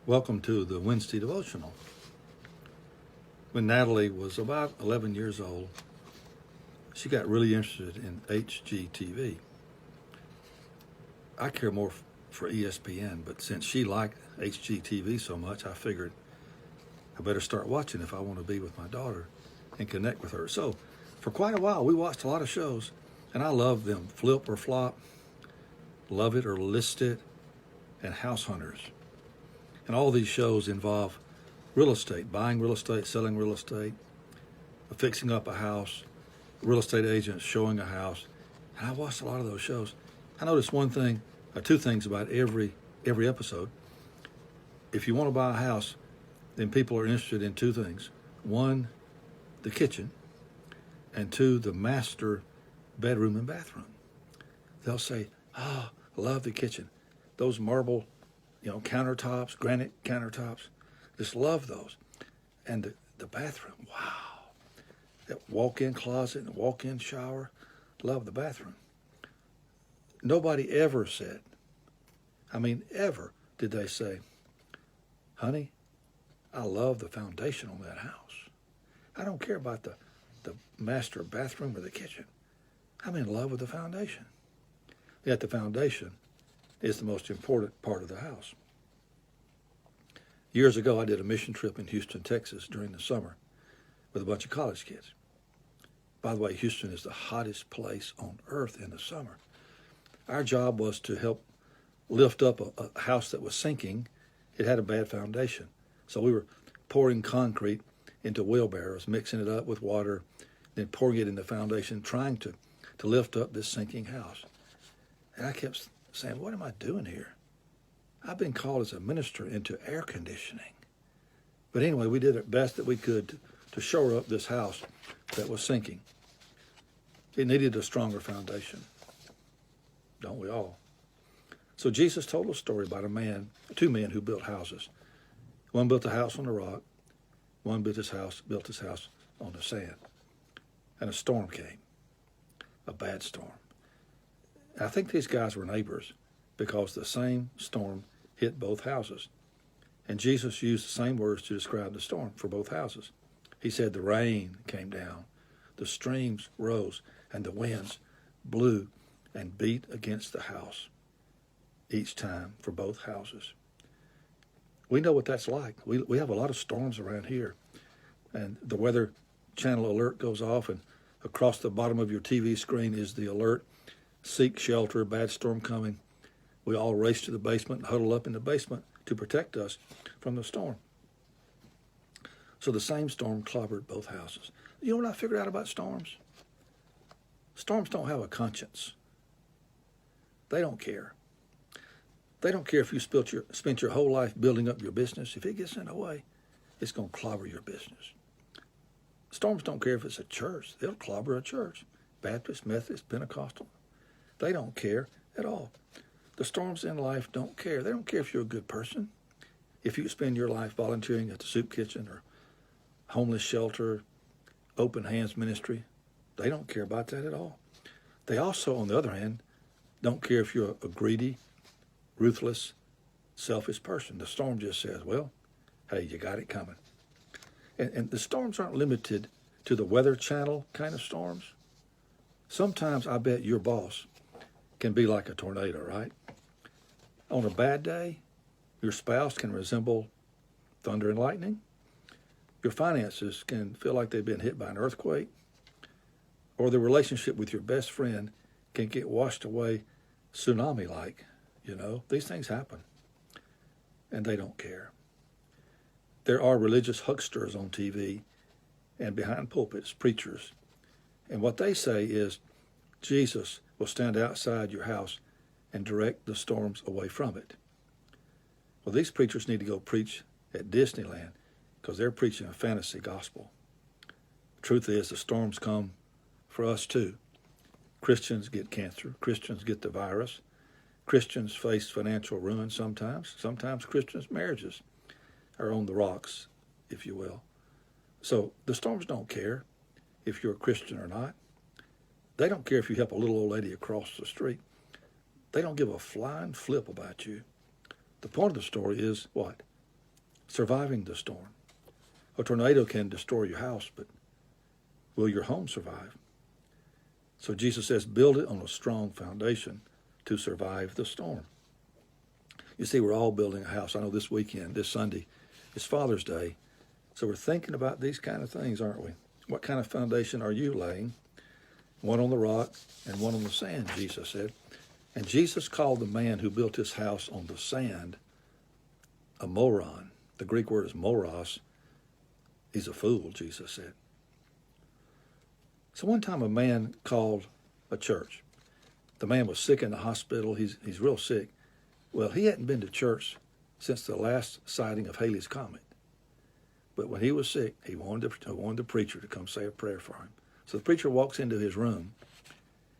Welcome to the Wednesday devotional. When Natalie was about 11 years old, she got really interested in HGTV. I care more for ESPN, but since she liked HGTV so much, I figured I better start watching if I want to be with my daughter and connect with her. So for quite a while, we watched a lot of shows, and I loved them. Flip or Flop, Love It or List It, and House Hunters. And all these shows involve real estate, buying real estate, selling real estate, fixing up a house, real estate agents showing a house. And I watched a lot of those shows. I noticed one thing, or two things about every episode. If you want to buy a house, then people are interested in two things. One, the kitchen, and two, the master bedroom and bathroom. They'll say, I love the kitchen. Those marble countertops, granite countertops, just love those. And the bathroom, wow. That walk-in closet and walk-in shower, love the bathroom. Nobody ever said, ever did they say, honey, I love the foundation on that house. I don't care about the master bathroom or the kitchen. I'm in love with the foundation. Yet the foundation is the most important part of the house. Years ago, I did a mission trip in Houston, Texas during the summer with a bunch of college kids. By the way, Houston is the hottest place on earth in the summer. Our job was to help lift up a house that was sinking. It had a bad foundation. So we were pouring concrete into wheelbarrows, mixing it up with water, then pouring it in the foundation, trying to lift up this sinking house. And I kept saying, what am I doing here? I've been called as a minister into air conditioning. But anyway, we did the best that we could to shore up this house that was sinking. It needed a stronger foundation. Don't we all? So Jesus told a story about two men who built houses. One built a house on a rock. One built his house on the sand. And a storm came. A bad storm. I think these guys were neighbors because the same storm hit both houses. And Jesus used the same words to describe the storm for both houses. He said the rain came down, the streams rose, and the winds blew and beat against the house each time for both houses. We know what that's like. We have a lot of storms around here. And the Weather Channel alert goes off, and across the bottom of your TV screen is the alert, seek shelter, bad storm coming. We all race to the basement and huddle up in the basement to protect us from the storm. So the same storm clobbered both houses. You know what I figured out about storms? Storms don't have a conscience. They don't care. They don't care if you spent your whole life building up your business. If it gets in the way, it's going to clobber your business. Storms don't care if it's a church. They'll clobber a church. Baptist, Methodist, Pentecostal. They don't care at all. The storms in life don't care. They don't care if you're a good person. If you spend your life volunteering at the soup kitchen or homeless shelter, open hands ministry, they don't care about that at all. They also, on the other hand, don't care if you're a greedy, ruthless, selfish person. The storm just says, well, hey, you got it coming. And the storms aren't limited to the Weather Channel kind of storms. Sometimes I bet your boss can be like a tornado, right? On a bad day, your spouse can resemble thunder and lightning. Your finances can feel like they've been hit by an earthquake. Or the relationship with your best friend can get washed away tsunami-like. These things happen. And they don't care. There are religious hucksters on TV and behind pulpits, preachers. And what they say is, Jesus will stand outside your house and direct the storms away from it. Well, these preachers need to go preach at Disneyland because they're preaching a fantasy gospel. The truth is, the storms come for us too. Christians get cancer. Christians get the virus. Christians face financial ruin sometimes. Sometimes Christians' marriages are on the rocks, if you will. So the storms don't care if you're a Christian or not. They don't care if you help a little old lady across the street. They don't give a flying flip about you. The point of the story is what? surviving the storm. A tornado can destroy your house, but will your home survive? So Jesus says, build it on a strong foundation to survive the storm. You see, we're all building a house. I know this weekend, this Sunday, is Father's Day. So we're thinking about these kind of things, aren't we? What kind of foundation are you laying? One on the rock and one on the sand, Jesus said. And Jesus called the man who built his house on the sand a moron. The Greek word is moros. He's a fool, Jesus said. So one time a man called a church. The man was sick in the hospital. He's real sick. Well, he hadn't been to church since the last sighting of Halley's Comet. But when he was sick, he wanted the preacher to come say a prayer for him. So the preacher walks into his room,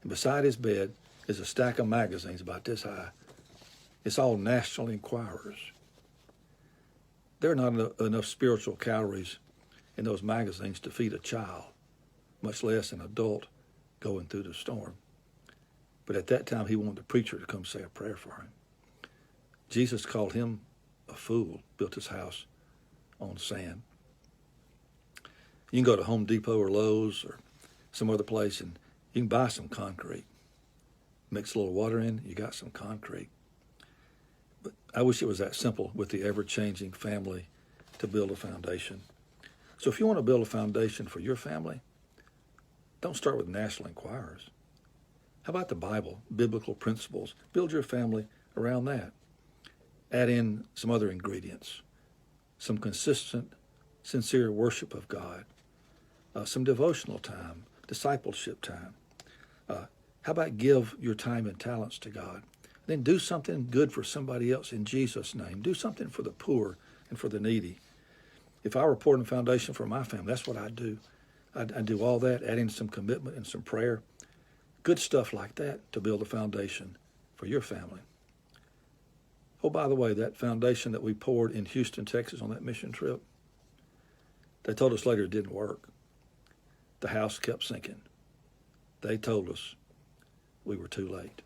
and beside his bed is a stack of magazines about this high. It's all National Enquirers. There are not enough spiritual calories in those magazines to feed a child, much less an adult going through the storm. But at that time, he wanted the preacher to come say a prayer for him. Jesus called him a fool, built his house on sand. You can go to Home Depot or Lowe's or some other place and you can buy some concrete. Mix a little water in, you got some concrete. But I wish it was that simple with the ever-changing family to build a foundation. So if you want to build a foundation for your family, don't start with National Enquirers. How about the Bible, biblical principles? Build your family around that. Add in some other ingredients, some consistent, sincere worship of God, some devotional time, discipleship time. How about give your time and talents to God? Then do something good for somebody else in Jesus' name. Do something for the poor and for the needy. If I were pouring a foundation for my family, that's what I'd do. I'd do all that, add in some commitment and some prayer. Good stuff like that to build a foundation for your family. Oh, by the way, that foundation that we poured in Houston, Texas on that mission trip, they told us later it didn't work. The house kept sinking. They told us we were too late.